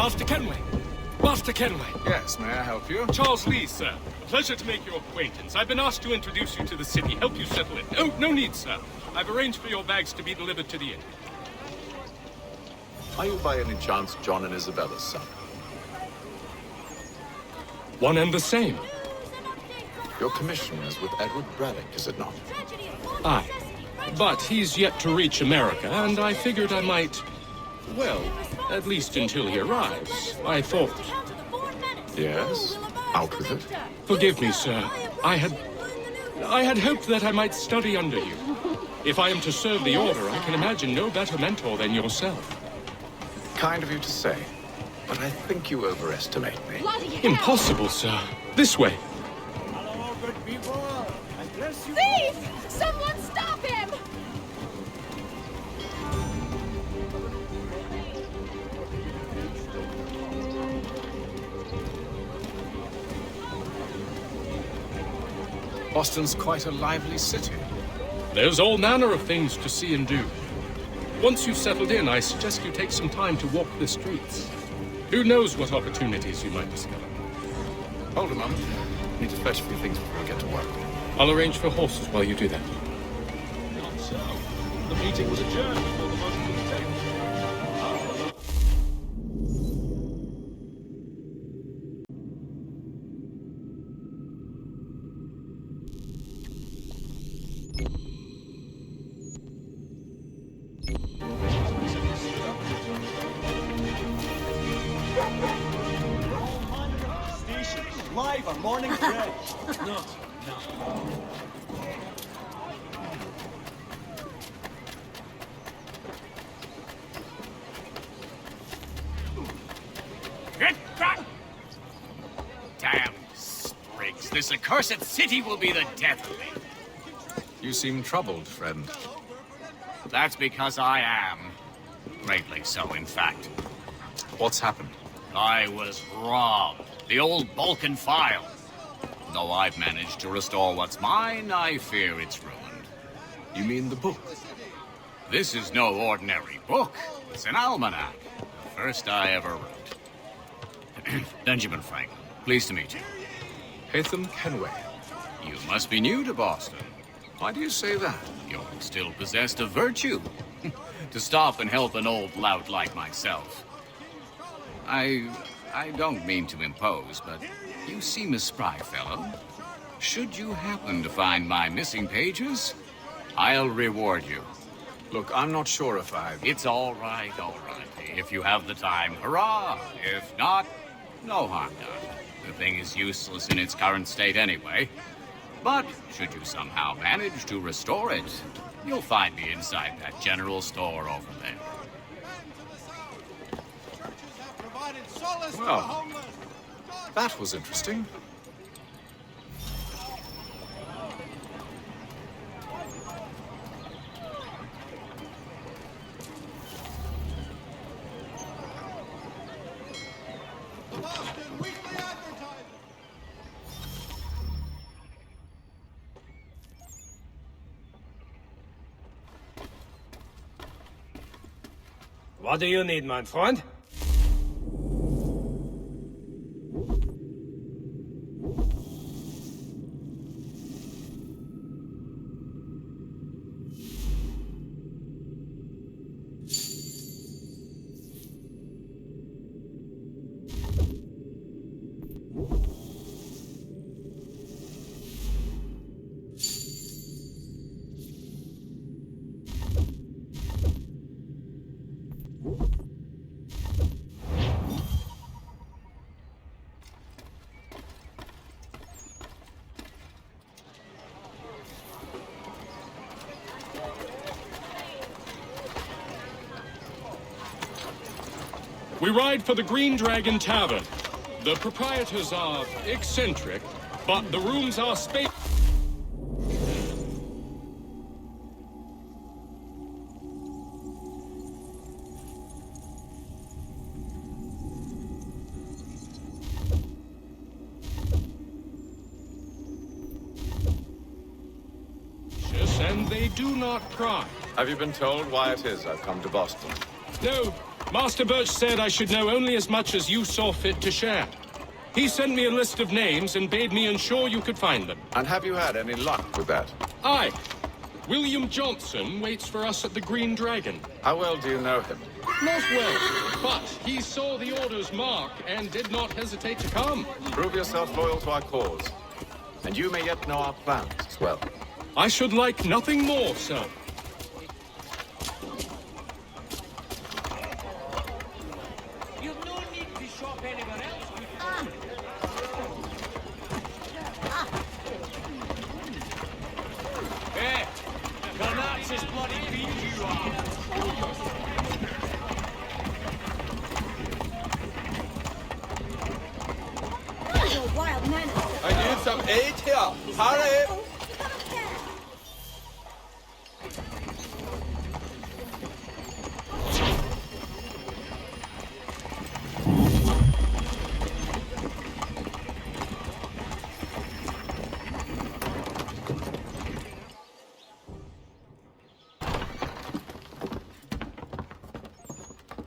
Master Kenway! Master Kenway! Yes, may I help you? Charles Lee, sir. A pleasure to make your acquaintance. I've been asked to introduce you to the city, help you settle it. Oh, no need, sir. I've arranged for your bags to be delivered to the inn. Are you by any chance John and Isabella's son? One and the same. Your commission is with Edward Braddock, is it not? Aye. But he's yet to reach America, and I figured I might... Well, at least until he arrives. I thought... Yes? Out with it. Forgive me, sir. I had hoped that I might study under you. If I am to serve the Order, I can imagine no better mentor than yourself. Kind of you to say, but I think you overestimate me. Impossible, sir. This way. Hello, good people. I bless you. Thief! Someone stop him! Boston's quite a lively city. There's all manner of things to see and do. Once you've settled in, I suggest you take some time to walk the streets. Who knows what opportunities you might discover. Hold a moment. Need to fetch a few things before I get to work. I'll arrange for horses while you do that. Not so. The meeting was adjourned before the motion was taken. Live on morning bread. No. Get back! Damn sprigs. This accursed city will be the death of me. You seem troubled, friend. That's because I am. Greatly so, in fact. What's happened? I was robbed. The old Balkan file. Though I've managed to restore what's mine, I fear it's ruined. You mean the book? This is no ordinary book. It's an almanac. The first I ever wrote. Benjamin Franklin, pleased to meet you. Hatham Kenway. You must be new to Boston. Why do you say that? You're still possessed of virtue. To stop and help an old lout like myself. I don't mean to impose, but you seem a spry fellow. Should you happen to find my missing pages, I'll reward you. Look, I'm not sure if I've... It's all right. If you have the time, hurrah! If not, no harm done. The thing is useless in its current state anyway. But should you somehow manage to restore it, you'll find me inside that general store over there. Well, that was interesting. The Boston Weekly Advertiser. What do you need, my friend? We ride for the Green Dragon Tavern. The proprietors are eccentric, but the rooms are spacious. And they do not pry. Have you been told why it is I've come to Boston? No, Master Birch said I should know only as much as you saw fit to share. He sent me a list of names and bade me ensure you could find them. And have you had any luck with that? Aye. William Johnson waits for us at the Green Dragon. How well do you know him? Not well, but he saw the order's mark and did not hesitate to come. Prove yourself loyal to our cause. And you may yet know our plans as well. I should like nothing more, sir. You've no need to shop anywhere else. Hey, Carnax is bloody beat you are. You're wild man. I need some aid here. Hurry!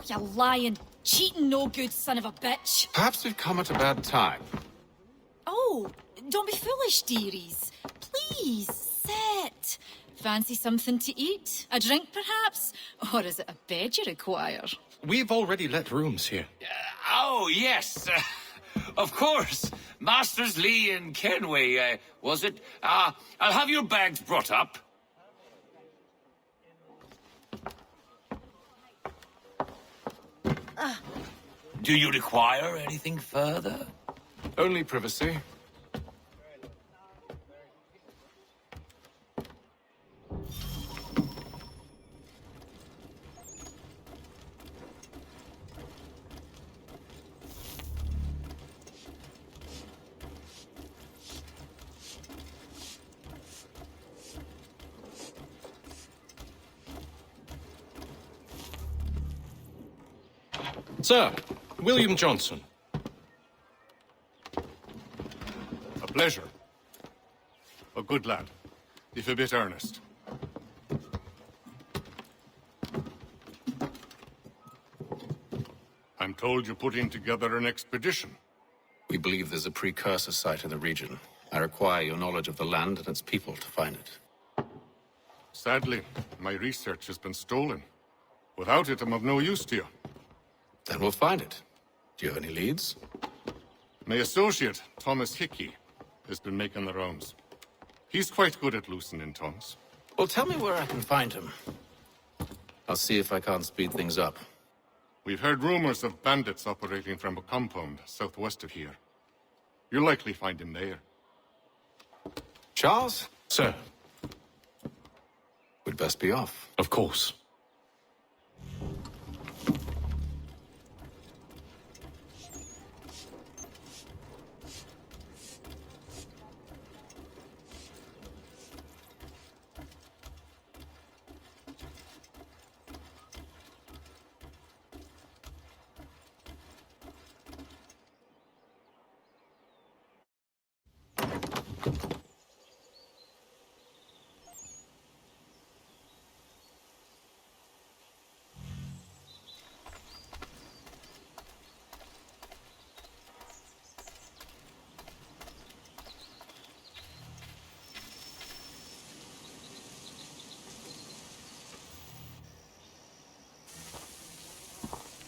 You lying, cheating, no good son of a bitch. Perhaps we've come at a bad time. Oh, don't be foolish, dearies. Please, sit. Fancy something to eat? A drink, perhaps? Or is it a bed you require? We've already let rooms here. Oh, yes. Of course. Masters Lee and Kenway, was it? I'll have your bags brought up. Do you require anything further? Only privacy. Sir, William Johnson. A pleasure. A good lad, if a bit earnest. I'm told you're putting together an expedition. We believe there's a precursor site in the region. I require your knowledge of the land and its people to find it. Sadly, my research has been stolen. Without it, I'm of no use to you. Then we'll find it. Do you have any leads? My associate, Thomas Hickey, has been making the rounds. He's quite good at loosening tongues. Well, tell me where I can find him. I'll see if I can't speed things up. We've heard rumors of bandits operating from a compound southwest of here. You'll likely find him there. Charles? Sir, We'd best be off. of course.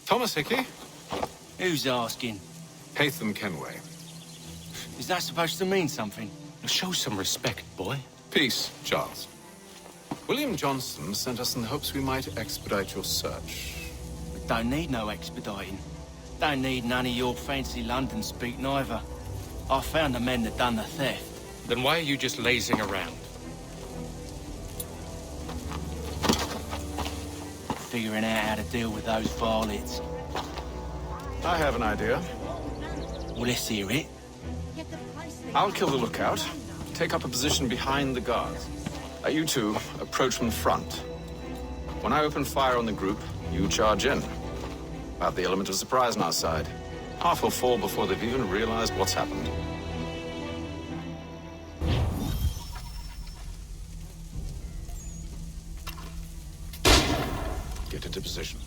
Thomas Hickey? Who's asking? Haytham Kenway. Is that supposed to mean something? Show some respect, boy. Peace, Charles. William Johnson sent us in the hopes we might expedite your search. We don't need no expediting. Don't need none of your fancy London speak neither. I found the men that done the theft. Then why are you just lazing around? Figuring out how to deal with those varlets. I have an idea. Well, let's hear it. I'll kill the lookout, take up a position behind the guards. You two approach from the front. When I open fire on the group, you charge in. I have the element of surprise on our side. Half will fall before they've even realized what's happened. Get into position.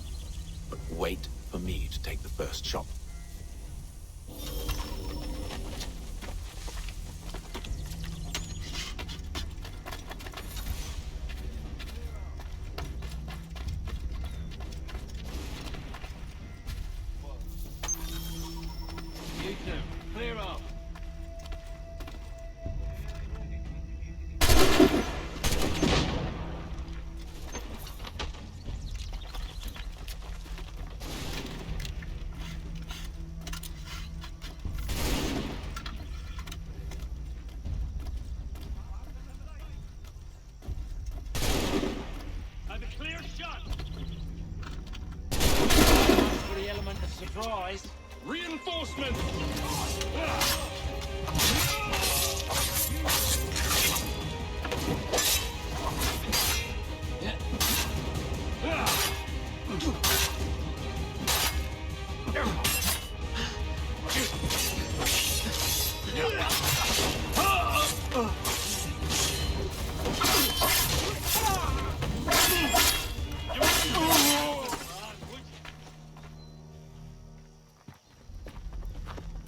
Wait for me to take the first shot. You two, clear up. Have a clear shot. For the element of surprise. Reinforcements.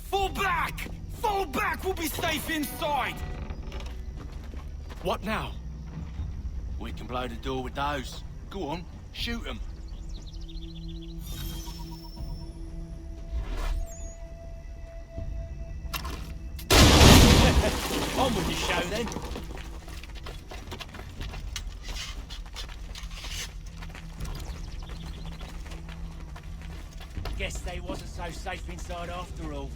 Fall back! Fall back! We'll be safe inside! What now? We can blow the door with those. Go on, shoot them. On with the show then. Guess they wasn't so safe inside after all.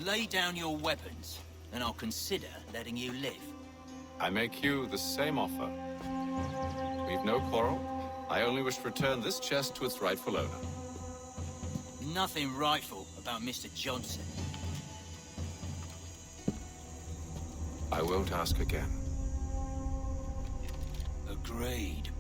Lay down your weapons, and I'll consider letting you live. I make you the same offer. We've no quarrel. I only wish to return this chest to its rightful owner. Nothing rightful about Mr. Johnson. I won't ask again. Agreed.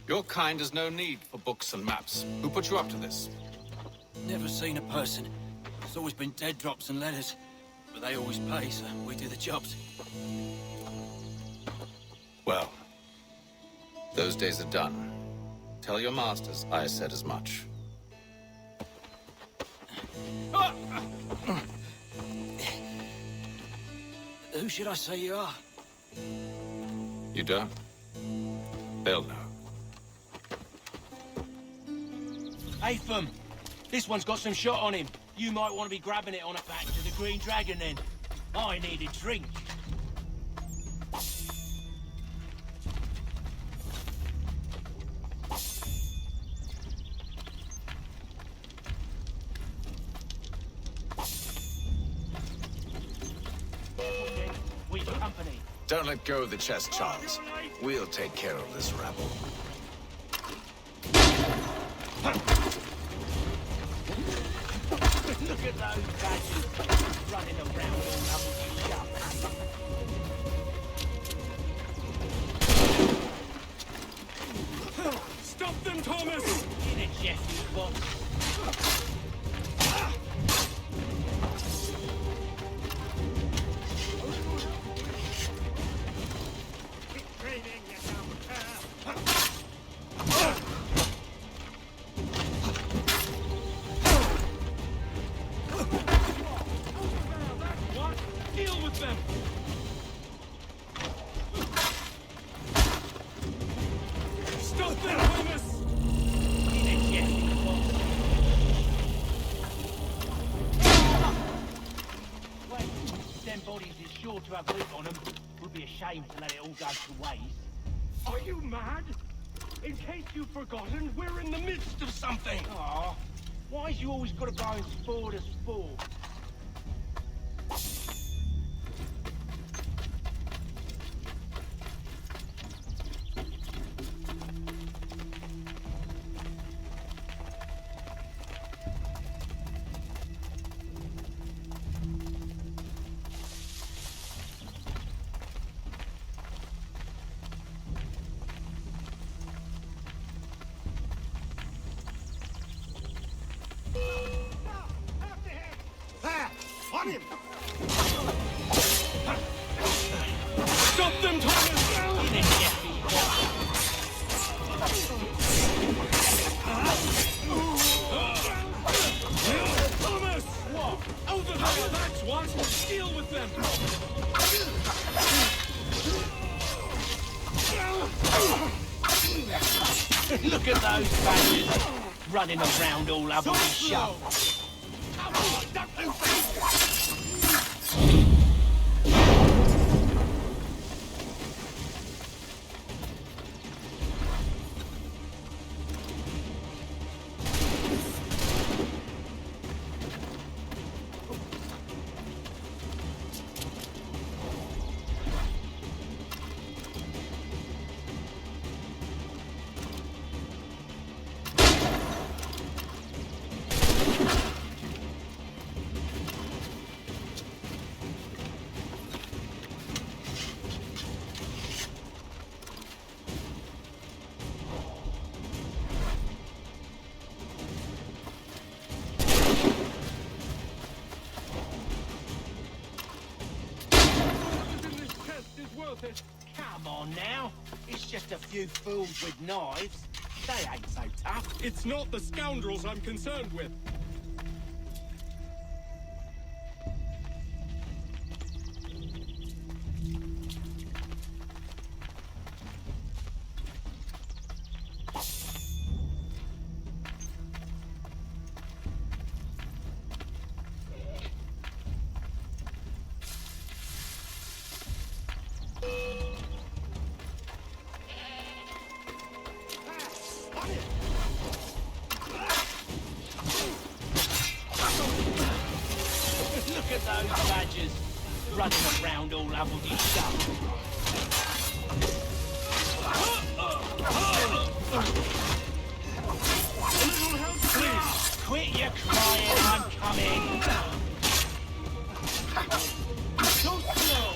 Your kind has no need for books and maps. Who put you up to this? Never seen a person. There's always been dead drops and letters. But they always pay, so we do the jobs. Well, those days are done. Tell your masters I said as much. Who should I say you are? You don't? They'll know. Atham! This one's got some shot on him. You might want to be grabbing it on a back to the Green Dragon then. I need a drink. We've company. Don't let go of the chest, Charles. We'll take care of this rabble. Look at those badgers running around all up shut. Stop them, Thomas! In a Jeffrey box. Deal with them! Stop them, Thomas! In a Jeffrey box. Wait, them bodies is sure to have loot on them. Would be a shame to let it all go to waste. Are you mad? In case you've forgotten, we're in the midst of something. Aw, why's you always gotta go and spoil the sport? On him! Stop them, Thomas! Thomas! What? Over there! That's what! Deal with them! Look at those badgers running around all over the shop. Come on now. It's just a few fools with knives. They ain't so tough. It's not the scoundrels I'm concerned with. Look at those badgers running around all over the shop. A little help, please. Quit your crying, I'm coming. So slow.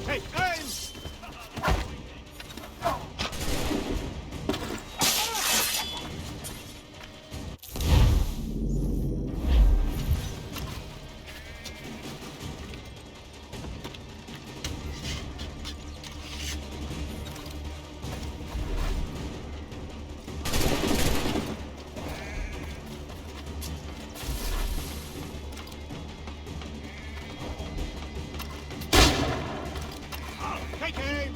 Hey, aim! Take aim!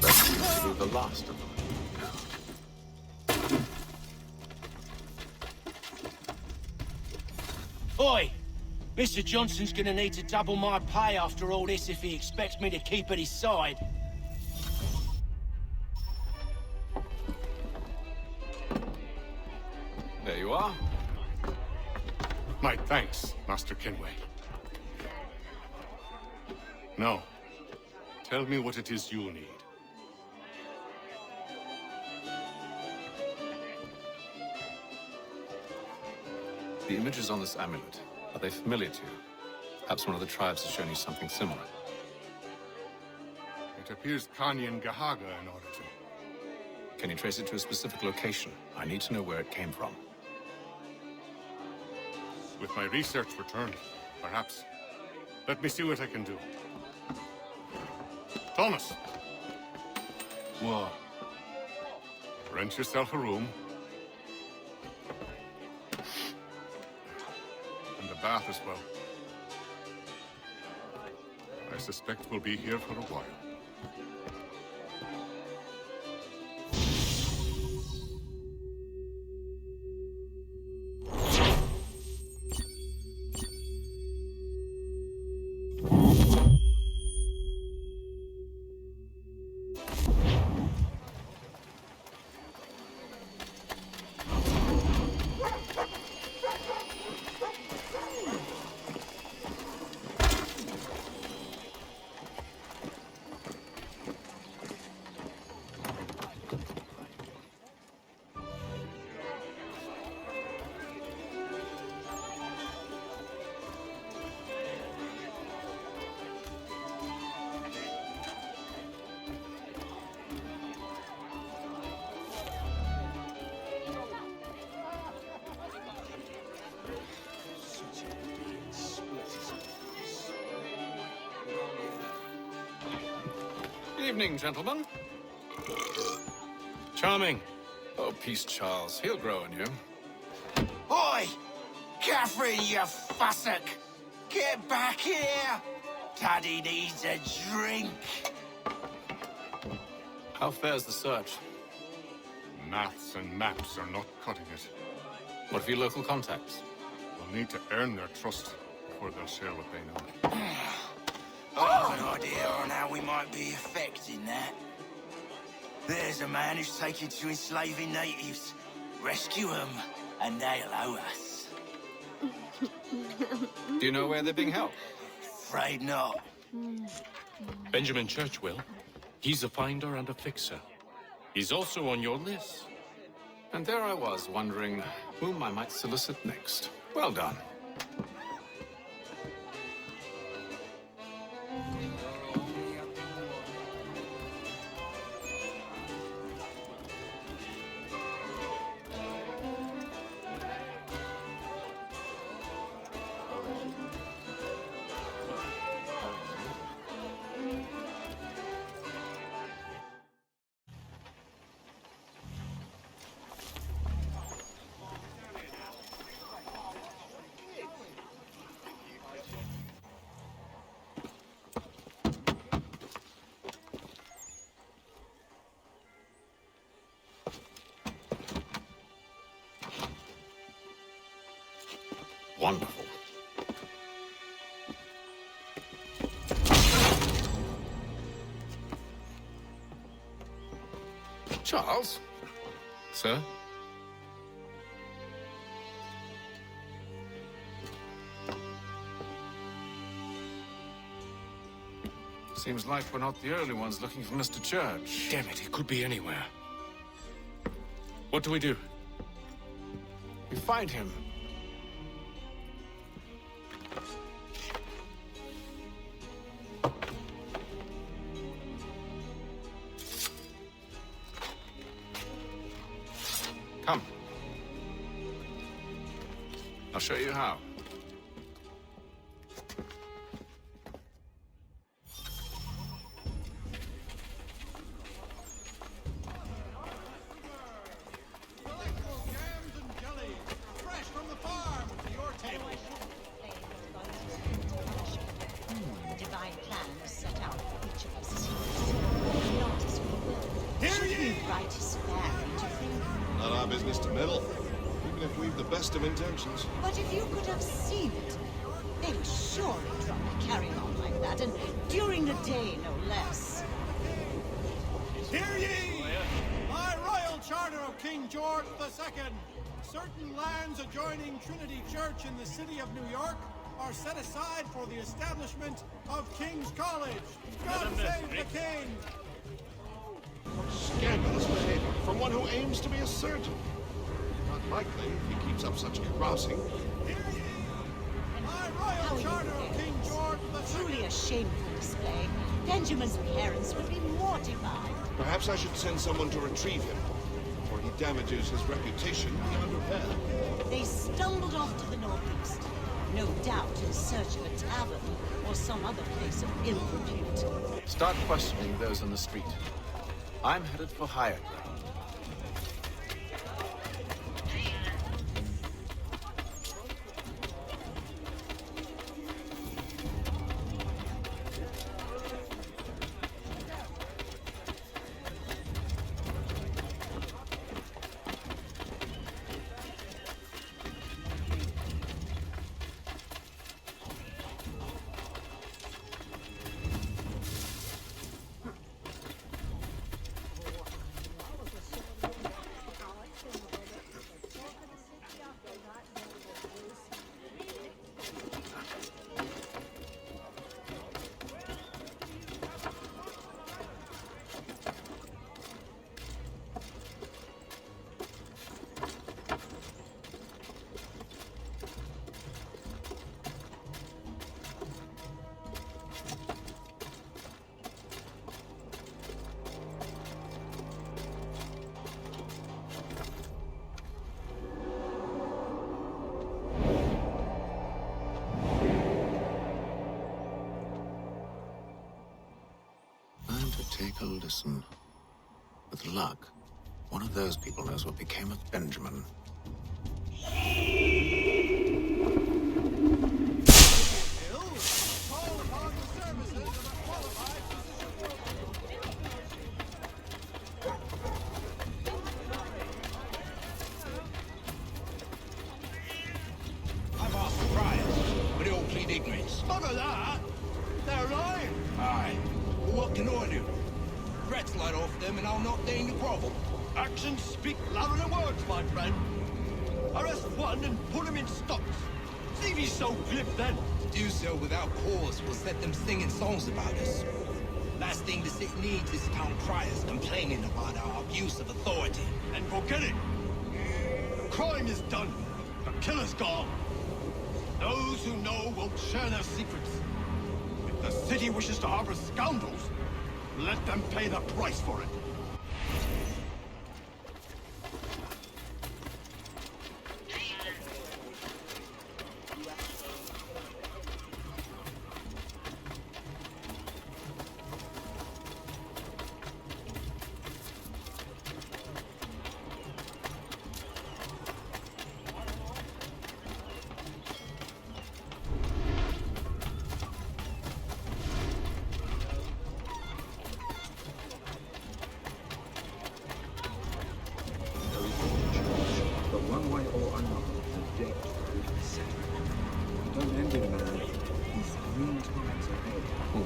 That seems to be the last of them. Oi! Mr. Johnson's gonna need to double my pay after all this if he expects me to keep at his side. There you are. My thanks, Master Kenway. Now, tell me what it is you need. The images on this amulet, are they familiar to you? Perhaps one of the tribes has shown you something similar. It appears Kanyan Gahaga in order to. Can you trace it to a specific location? I need to know where it came from. With my research returned, perhaps. Let me see what I can do. Thomas! What? Rent yourself a room. And a bath as well. I suspect we'll be here for a while. evening, gentlemen. Charming. Oh, peace, Charles. He'll grow on you. Oi! Catherine, you fussock! Get back here! Daddy needs a drink. How fares the search? Maths and maps are not cutting it. What of your local contacts? We'll need to earn their trust before they'll share what they know. I've an idea on how we might be affecting that. There's a man who's taken to enslaving natives. Rescue them, and they'll owe us. Do you know where they're being held? Afraid not. Benjamin Churchwill. He's a finder and a fixer. He's also on your list. And there I was, wondering whom I might solicit next. Well done. Wonderful. Charles? Sir? Seems like we're not the only ones looking for Mr. Church. Damn it, he could be anywhere. What do we do? We find him. Come. I'll show you how. Of intentions. But if you could have seen it, they would surely try to carry on like that, and during the day, no less. Hear ye! By royal charter of King George II, certain lands adjoining Trinity Church in the city of New York are set aside for the establishment of King's College. God save the King! Scandalous behavior from one who aims to be a surgeon. Likely, if he keeps up such grousing. By royal charter of King George II. Truly a shameful display. Benjamin's parents will be mortified. Perhaps I should send someone to retrieve him, for he damages his reputation beyond repair. They stumbled off to the northeast, no doubt in search of a tavern or some other place of ill repute. Start questioning those on the street. I'm headed for higher ground. to take a listen. With luck, one of those people knows what became of Benjamin. I've asked the priors, but they all plead ignorance. Bugger that! They're lying! Aye. Well, what can I do? Threats light off them and I'll not deign to grovel. Actions speak louder than words, my friend. Arrest one and put him in stocks. See if he's so glib then. To do so without cause will set them singing songs about us. Last thing the city needs is town criers complaining about our abuse of authority. And forget it. The crime is done. The killer's gone. Those who know won't share their secrets. If the city wishes to harbor scoundrels, let them pay the price for it.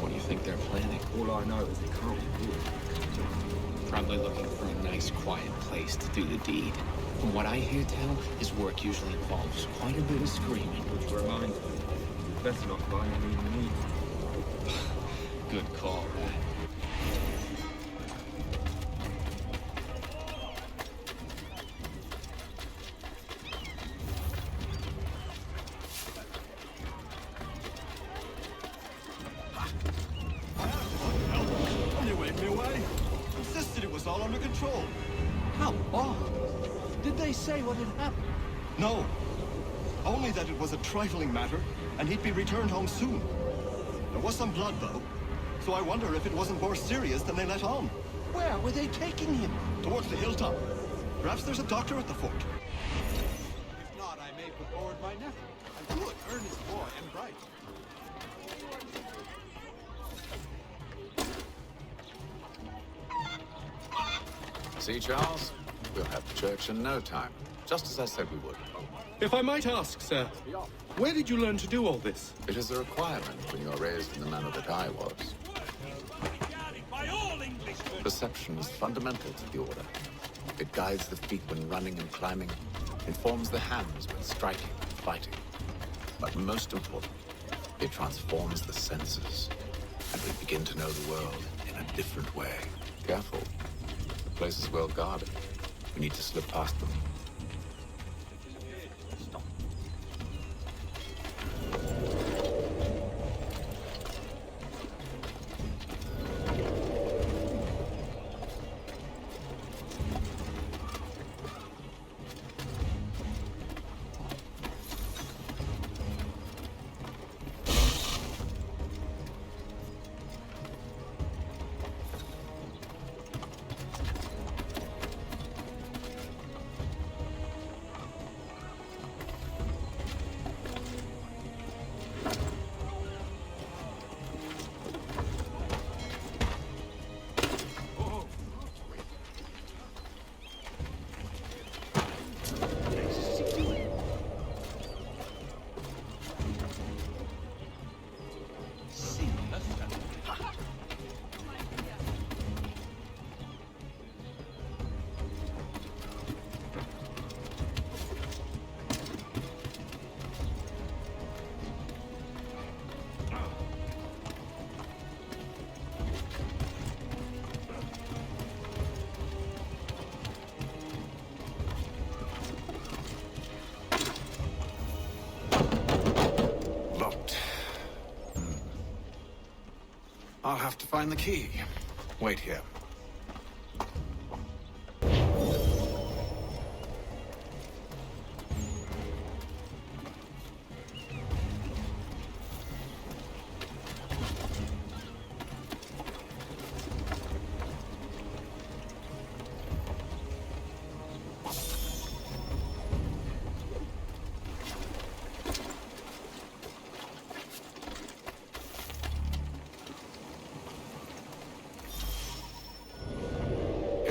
What do you think they're planning? All I know is it can't be good. Probably looking for a nice, quiet place to do the deed. From what I hear tell, his work usually involves quite a bit of screaming. Which reminds me, best not by any means. Good call, Rat. They waved me away. Insisted it was all under control. How odd. Did they say what had happened? No. Only that it was a trifling matter, and he'd be returned home soon. There was some blood, though. So I wonder if it wasn't more serious than they let on. Where were they taking him? Towards the hilltop. Perhaps there's a doctor at the fort. If not, I may put forward my nephew. A good, earnest boy and bright. See, Charles? We'll have the church in no time. Just as I said we would. If I might ask, sir, where did you learn to do all this? It is a requirement when you are raised in the manner that I was. Perception is fundamental to the order. It guides the feet when running and climbing, informs the hands when striking and fighting. But most important, it transforms the senses, and we begin to know the world in a different way. Careful. The place is well guarded. We need to slip past them. I'll have to find the key. Wait here.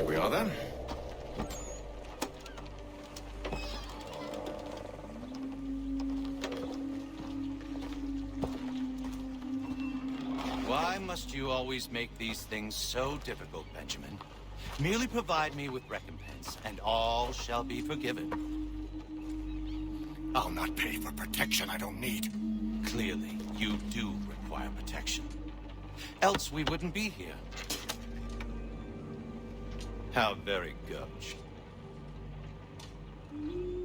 we are then. Why must you always make these things so difficult, Benjamin? Merely provide me with recompense, and all shall be forgiven. I'll not pay for protection I don't need. Clearly, you do require protection. Else we wouldn't be here. How very gauche.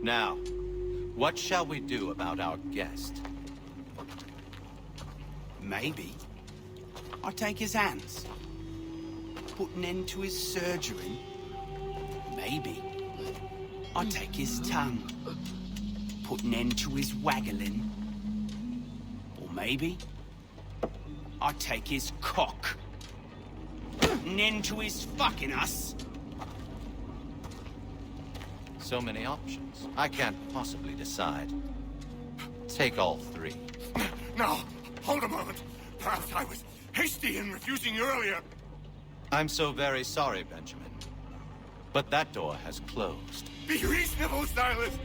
Now, what shall we do about our guest? Maybe I take his hands, put an end to his surgery. Maybe I take his tongue, put an end to his waggling. Or maybe I take his cock, put an end to his fucking us. So many options. I can't possibly decide. Take all three. No, hold a moment. Perhaps I was hasty in refusing you earlier. I'm so very sorry, Benjamin. But that door has closed. Be reasonable, Silas.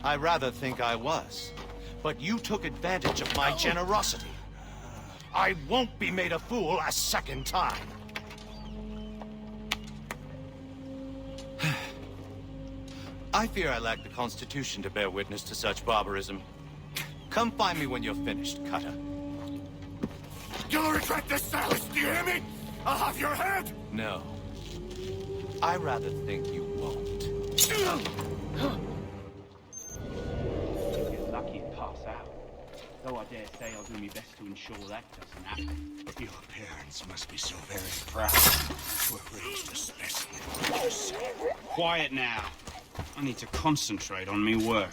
I rather think I was. But you took advantage of my generosity. I won't be made a fool a second time. I fear I lack the constitution to bear witness to such barbarism. Come find me when you're finished, Cutter. You'll regret this, Silas, do you hear me? I'll have your head! No. I rather think you won't. Get lucky and pass out. Though I dare say I'll do my best to ensure that doesn't happen. Your parents must be so very proud to have raised a specimen like yourself. Quiet now. I need to concentrate on me work.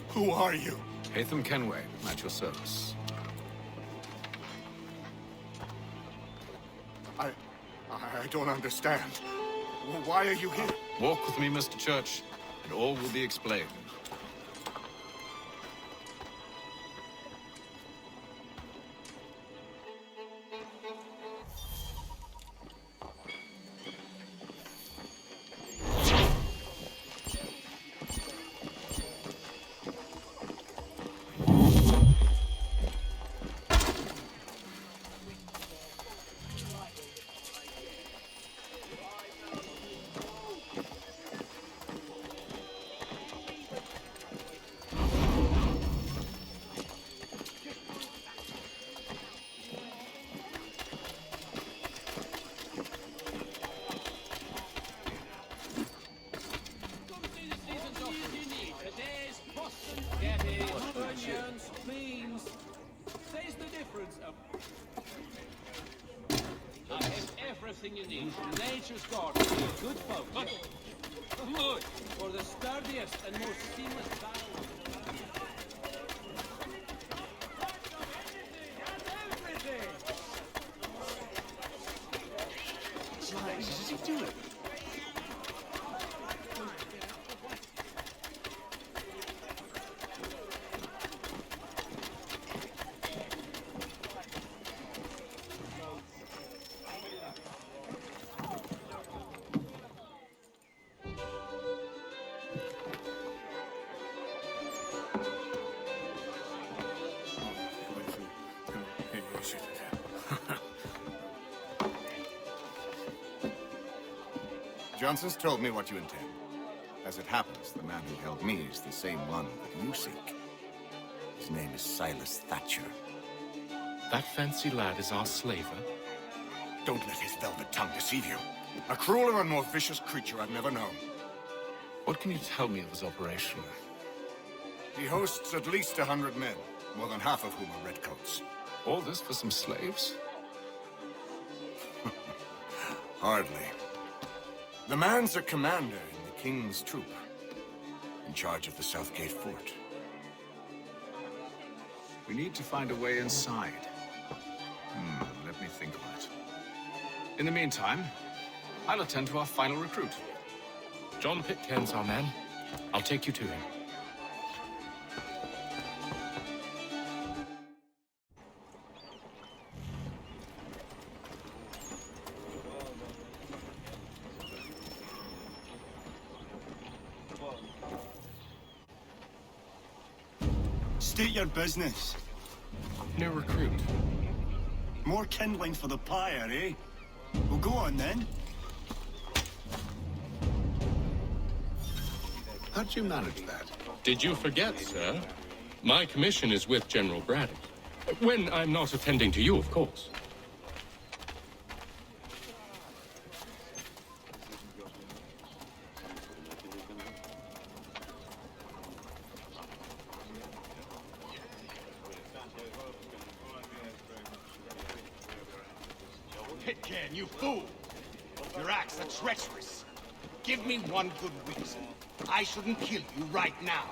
Who are you? Hatham Kenway, at your service. I don't understand. Why are you here? Walk with me, Mr. Church, and all will be explained. Everything you need. Nature's garden. Good folk. Look for the sturdiest and most seamless battle. Does he do it? Johnson's told me what you intend. As it happens, the man who held me is the same one that you seek. His name is Silas Thatcher. That fancy lad is our slaver? Don't let his velvet tongue deceive you. A crueler and more vicious creature I've never known. What can you tell me of his operation? He hosts at least 100 men, more than half of whom are redcoats. All this for some slaves? Hardly. The man's a commander in the King's troop, in charge of the Southgate fort. We need to find a way inside. Let me think of it. In the meantime, I'll attend to our final recruit. John Pitcairn's our man. I'll take you to him. State your business. New recruit. More kindling for the pyre, eh? Well, go on then. How'd you manage that? Did you forget, sir? My commission is with General Braddock. When I'm not attending to you, of course. Pitcairn, you fool! Your acts are treacherous. Give me one good reason. I shouldn't kill you right now.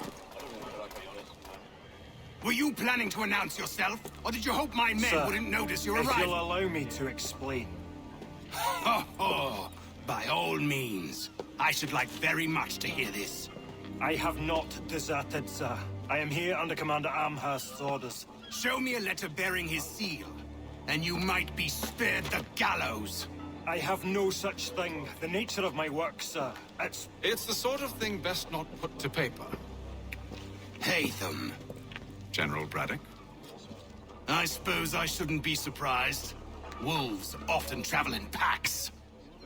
Were you planning to announce yourself, or did you hope my men Sir, wouldn't notice your if arrival? you'll allow me to explain. Oh, by all means. I should like very much to hear this. I have not deserted, sir. I am here under Commander Amherst's orders. Show me a letter bearing his seal, and you might be spared the gallows. I have no such thing. The nature of my work, sir, It's the sort of thing best not put to paper. Haytham. General Braddock? I suppose I shouldn't be surprised. Wolves often travel in packs.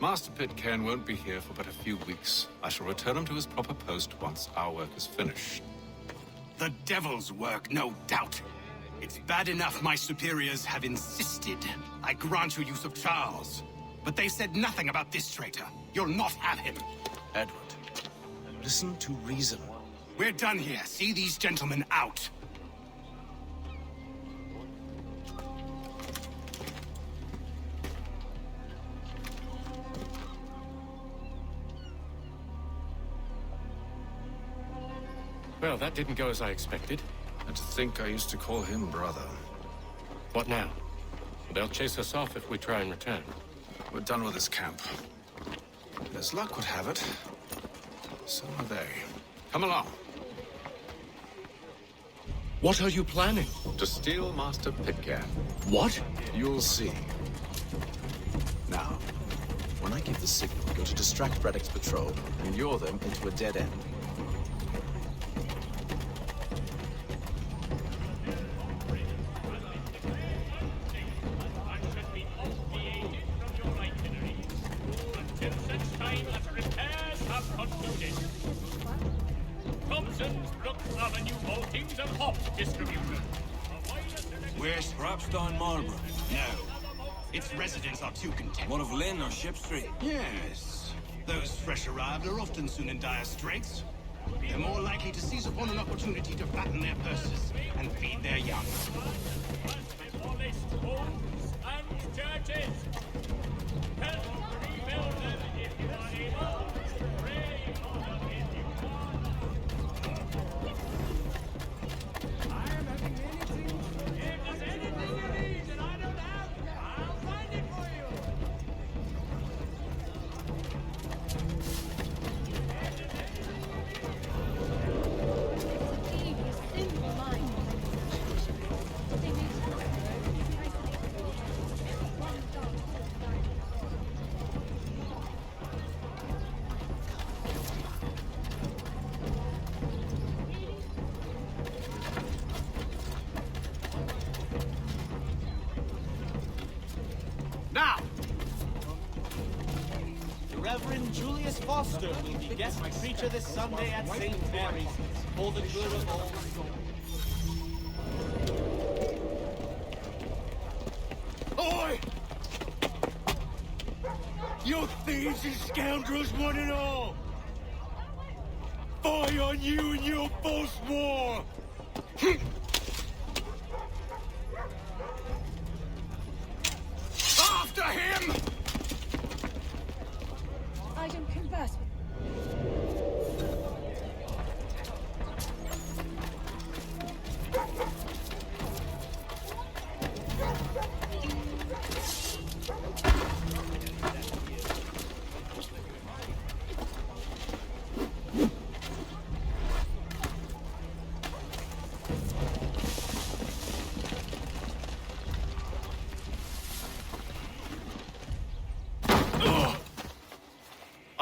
Master Pitcairn won't be here for but a few weeks. I shall return him to his proper post once our work is finished. The devil's work, no doubt. It's bad enough my superiors have insisted I grant you use of Charles. But they said nothing about this traitor. You'll not have him. Edward, listen to reason. We're done here. See these gentlemen out. Well, that didn't go as I expected. And to think I used to call him brother. What now? They'll chase us off if we try and return. We're done with this camp. As luck would have it, so are they. Come along. What are you planning? To steal Master Pitcairn. What? You'll see. Now, when I give the signal, go to distract Braddock's patrol and lure them into a dead end. Where's Rapstein Marlborough? No. Its residents are too content. What of Lynn or Ship Street? Yes. Those fresh arrived are often soon in dire straits. They're more likely to seize upon an opportunity to fatten their purses and feed their young. Now! The Reverend Julius Foster will be guest preacher this Sunday at St. Mary's for the good of all souls. Oi! You thieves and scoundrels, one and all! Fie on you and your false war! After him! I don't converse with...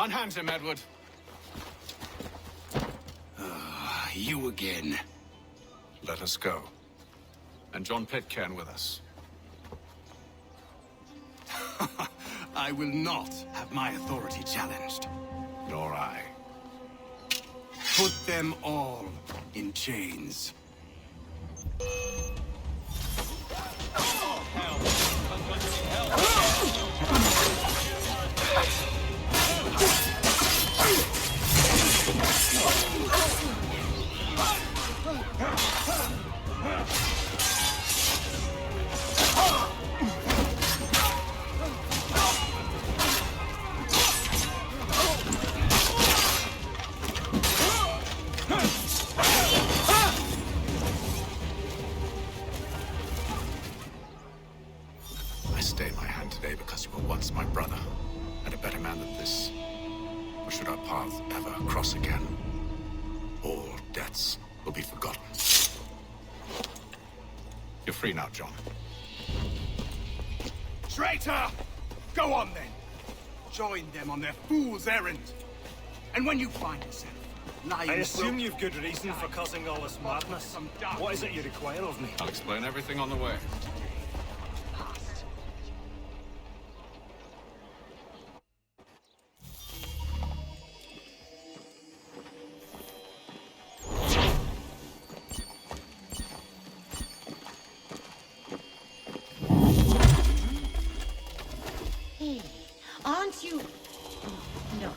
Unhand him, Edward. You again. Let us go. And John Pitcairn with us. I will not have my authority challenged. Nor I. Put them all in chains. I stayed my hand today because you were once my brother, and a better man than this. Or should our paths ever cross again, all debts will be forgotten. You're free now, John. Traitor! Go on then. Join them on their fool's errand. And when you find yourself lying... I assume you've good reason for causing all this madness. What is it you require of me? I'll explain everything on the way. Hey, aren't you... No.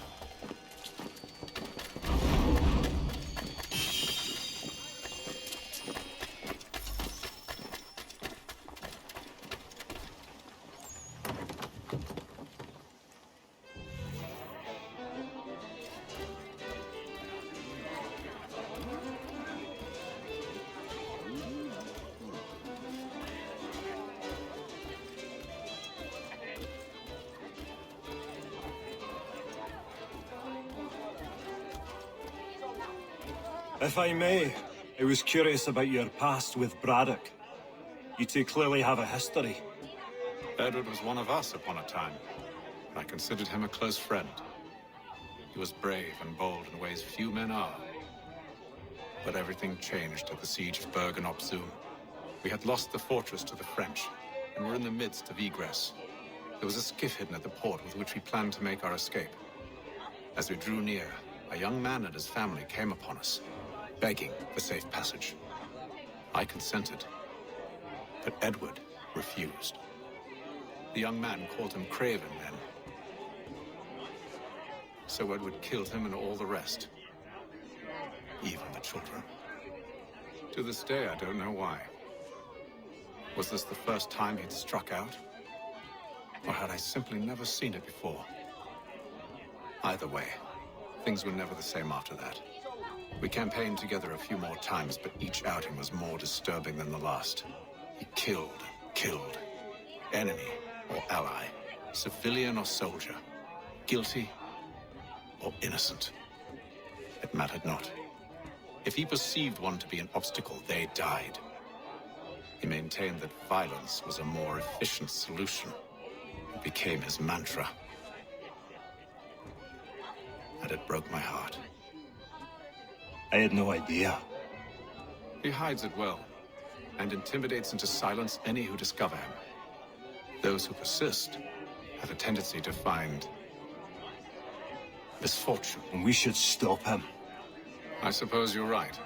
If I may, I was curious about your past with Braddock. You two clearly have a history. Edward was one of us upon a time. I considered him a close friend. He was brave and bold in ways few men are. But everything changed at the siege of Bergen-op-Zoom. We had lost the fortress to the French, and were in the midst of egress. There was a skiff hidden at the port with which we planned to make our escape. As we drew near, a young man and his family came upon us, begging for safe passage. I consented, but Edward refused. The young man called him Craven then. So Edward killed him and all the rest, even the children. To this day, I don't know why. Was this the first time he'd struck out? Or had I simply never seen it before? Either way, things were never the same after that. We campaigned together a few more times, but each outing was more disturbing than the last. He killed. Enemy or ally, civilian or soldier, guilty or innocent. It mattered not. If he perceived one to be an obstacle, they died. He maintained that violence was a more efficient solution. It became his mantra. And it broke my heart. I had no idea. He hides it well, and intimidates into silence any who discover him. Those who persist have a tendency to find misfortune. And we should stop him. I suppose you're right.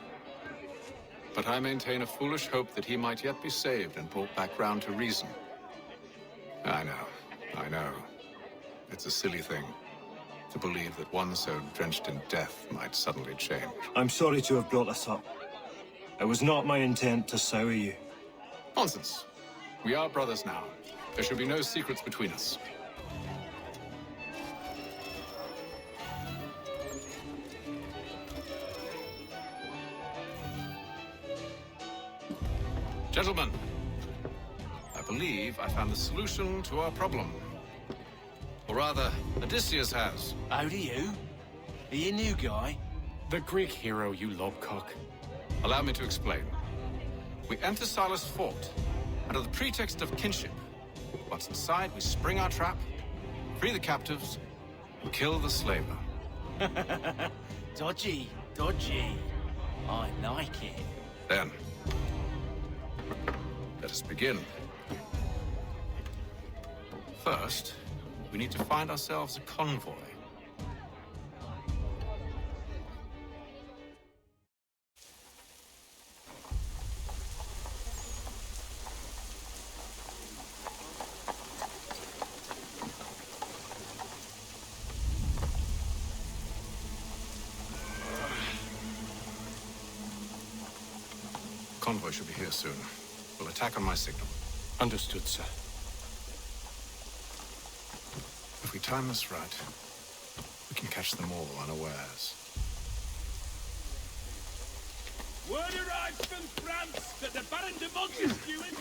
But I maintain a foolish hope that he might yet be saved and brought back round to reason. I know. It's a silly thing to believe that one so drenched in death might suddenly change. I'm sorry to have brought this up. It was not my intent to sour you. Nonsense. We are brothers now. There should be no secrets between us. Gentlemen, I believe I found the solution to our problem. Or rather, Odysseus has. How do you? Are you a new guy? The Greek hero, you lobcock. Allow me to explain. We enter Silas' fort, under the pretext of kinship. Once inside, we spring our trap, free the captives, Kill the slaver. Dodgy, dodgy. I like it. Then, let us begin. First, we need to find ourselves a convoy. Convoy should be here soon. We'll attack on my signal. Understood, sir. If we time this right, we can catch them all unawares. Word arrives from France that the Baron de Montesquieu is...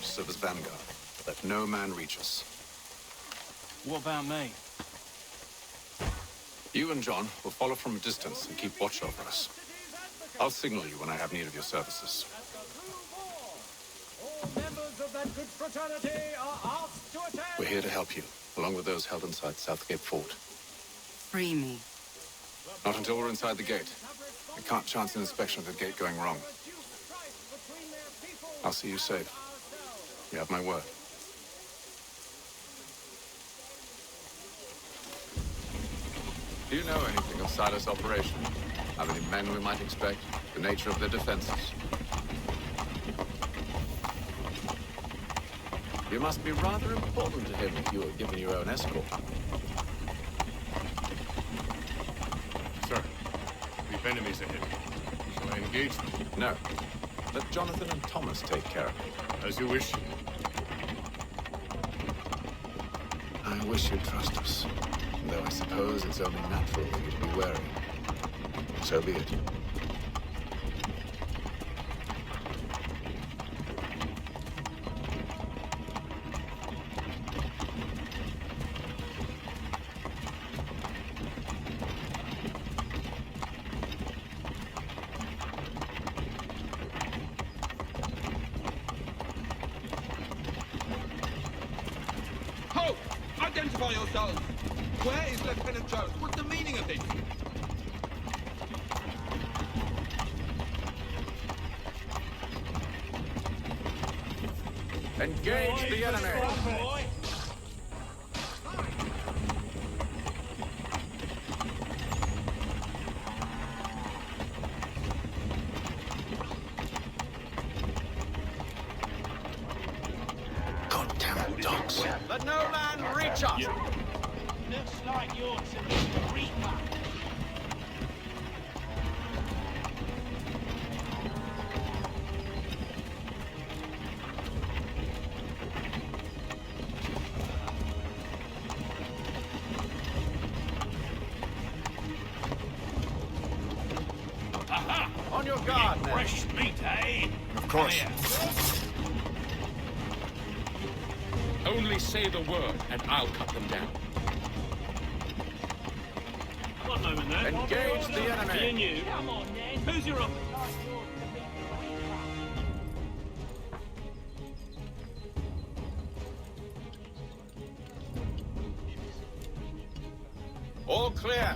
Serve as vanguard. Let no man reach us. What about me? You and John will follow from a distance and keep watch over us. I'll signal you when I have need of your services. Members of that good fraternity are asked to attend. We're here to help you, along with those held inside Southgate Fort. Free me. Not until we're inside the gate. I can't chance an inspection of the gate going wrong. I'll see you safe. You have my word. Do you know anything of Silas' operation? How many men we might expect? The nature of their defenses? You must be rather important to him if you are given your own escort. Sir, we've enemies ahead. Shall I engage them? No. Let Jonathan and Thomas take care of it. As you wish. I wish you'd trust us. Though I suppose it's only natural for you to be wary. So be it. Identify yourselves! Where is Lieutenant Jones? What's the meaning of this? Engage the enemy! Goddamn dogs. Let no man reach us! Looks like you're to meet the Reaper. Aha! On your guard, now. Fresh meat, eh? Of course. Only say the word, and I'll cut them down. One moment there. Engage the enemy. Me and you. Come on, then. Who's your up? All clear.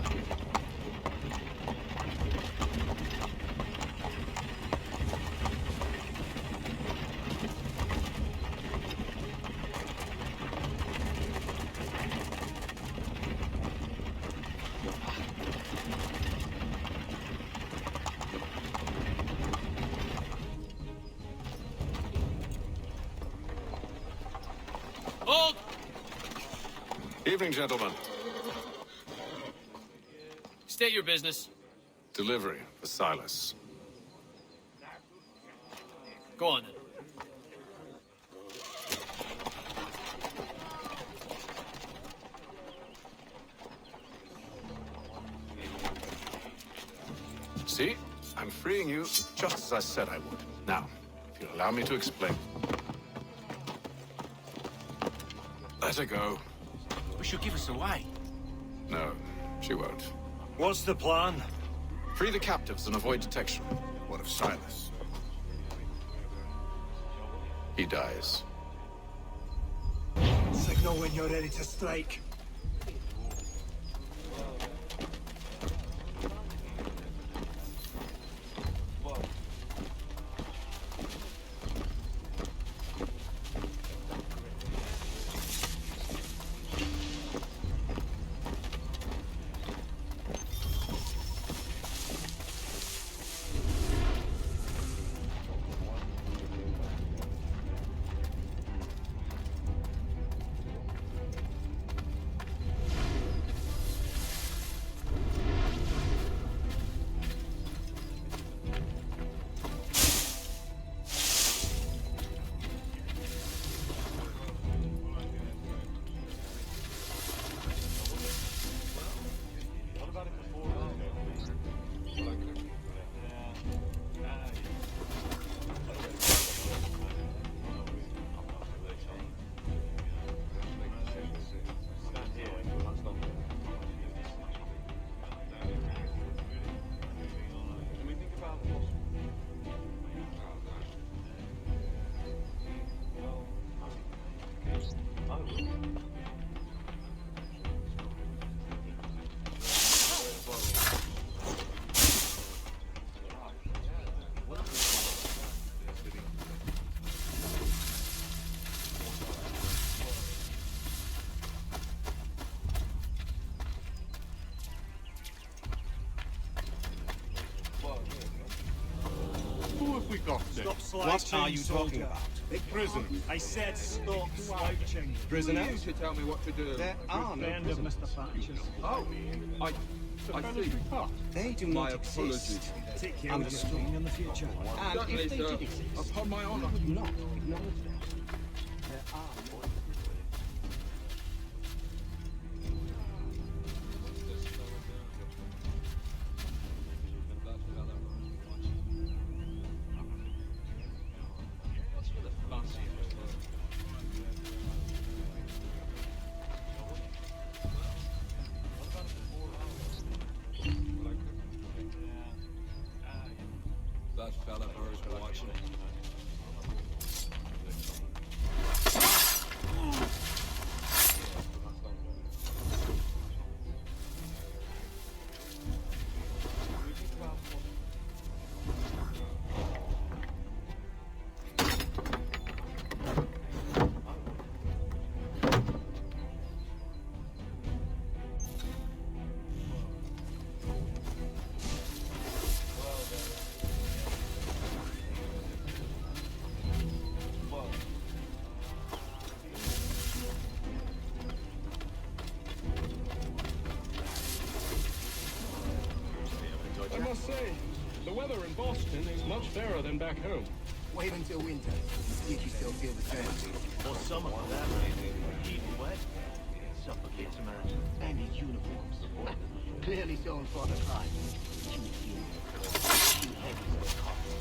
Evening, gentlemen. State your business. Delivery for Silas. Go on then. See? I'm freeing you just as I said I would. Now, if you'll allow me to explain. Let her go. But she'll give us away. No, she won't. What's the plan? Free the captives and avoid detection. What of Silas? He dies. Signal when you're ready to strike. We got there. Stop slouching, What are you talking about? Prison. I said stop slouching. Prisoners? You should tell me what to do. There are no Friend of prisoners. Mr. Thatcher's. Oh, I see. They do My not exist. apologies. Take care of your Understood. screen in the future. And Certainly, if they sir. did exist, upon my honor, would not acknowledge them. There are no that fella Burr's watching. I must say, the weather in Boston is much fairer than back home. Wait until winter. See if you still feel the same. Or summer for that matter. Heat and wet. Suffocates a man. And his uniforms. Clearly shown for the crime. Too heavy for the cost.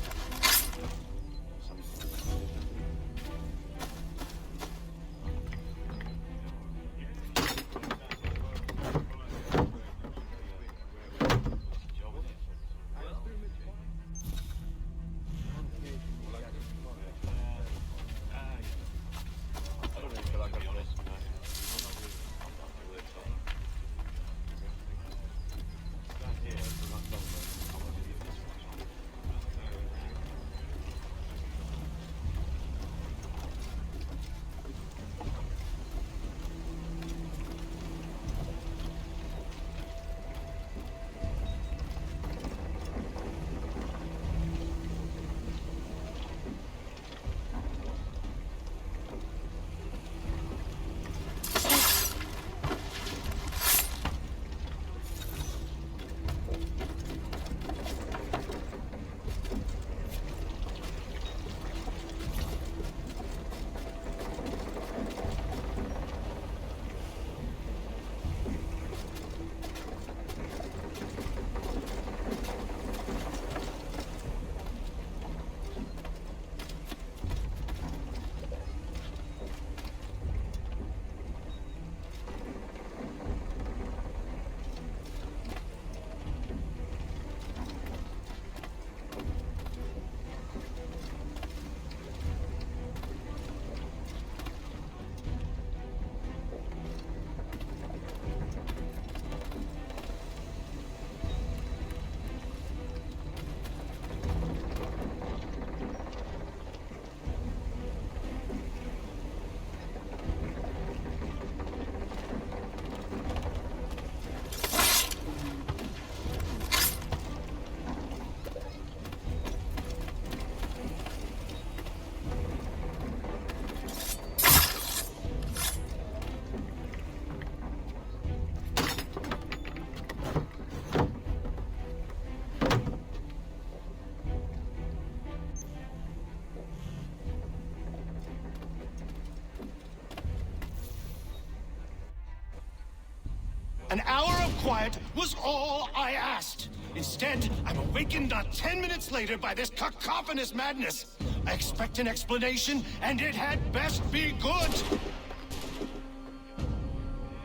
An hour of quiet was all I asked. Instead, I'm awakened not 10 minutes later by this cacophonous madness. I expect an explanation, and it had best be good.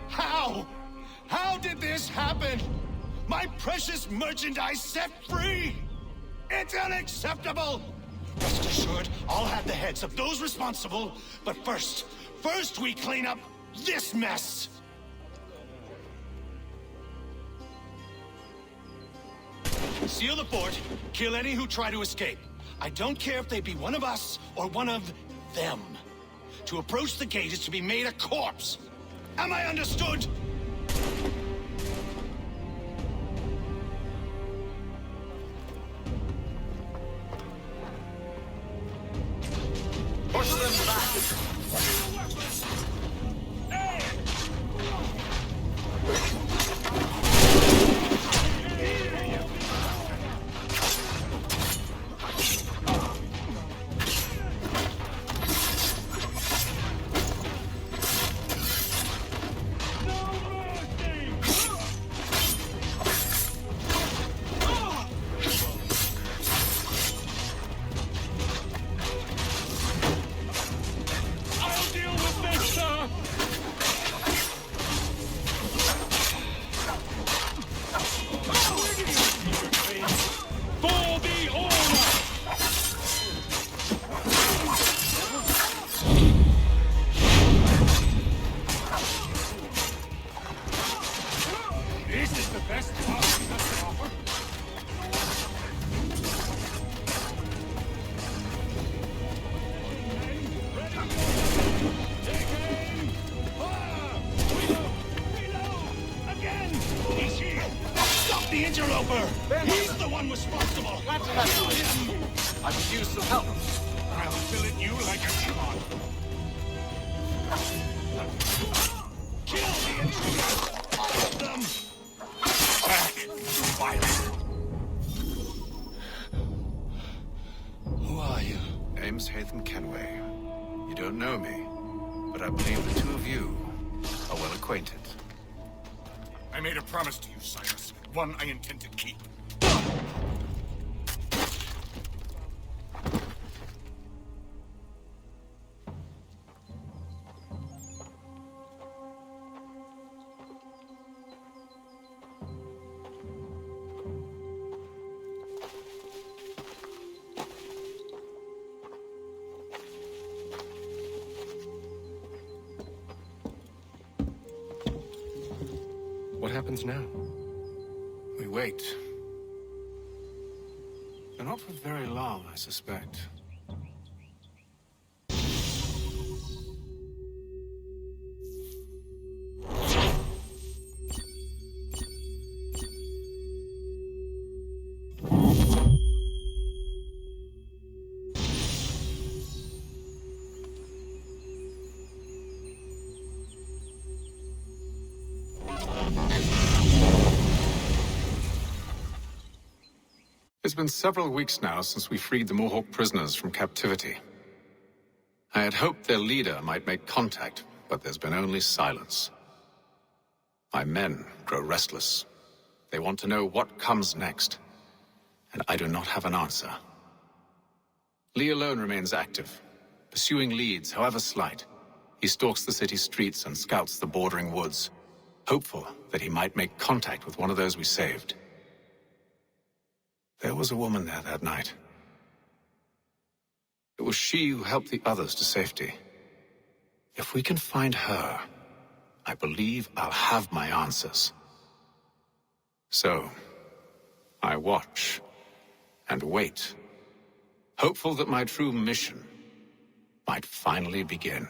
How? How did this happen? My precious merchandise set free! It's unacceptable! Rest assured, I'll have the heads of those responsible, but first we clean up this mess! Seal the fort, kill any who try to escape. I don't care if they be one of us or one of them. To approach the gate is to be made a corpse. Am I understood? Push them back! One I intend to keep. What happens now? We wait. But not for very long, I suspect. It's been several weeks now since we freed the Mohawk prisoners from captivity. I had hoped their leader might make contact, but there's been only silence. My men grow restless. They want to know what comes next, and I do not have an answer. Lee alone remains active, pursuing leads, however slight. He stalks the city streets and scouts the bordering woods, hopeful that he might make contact with one of those we saved. There was a woman there that night. It was she who helped the others to safety. If we can find her, I believe I'll have my answers. So, I watch and wait, hopeful that my true mission might finally begin.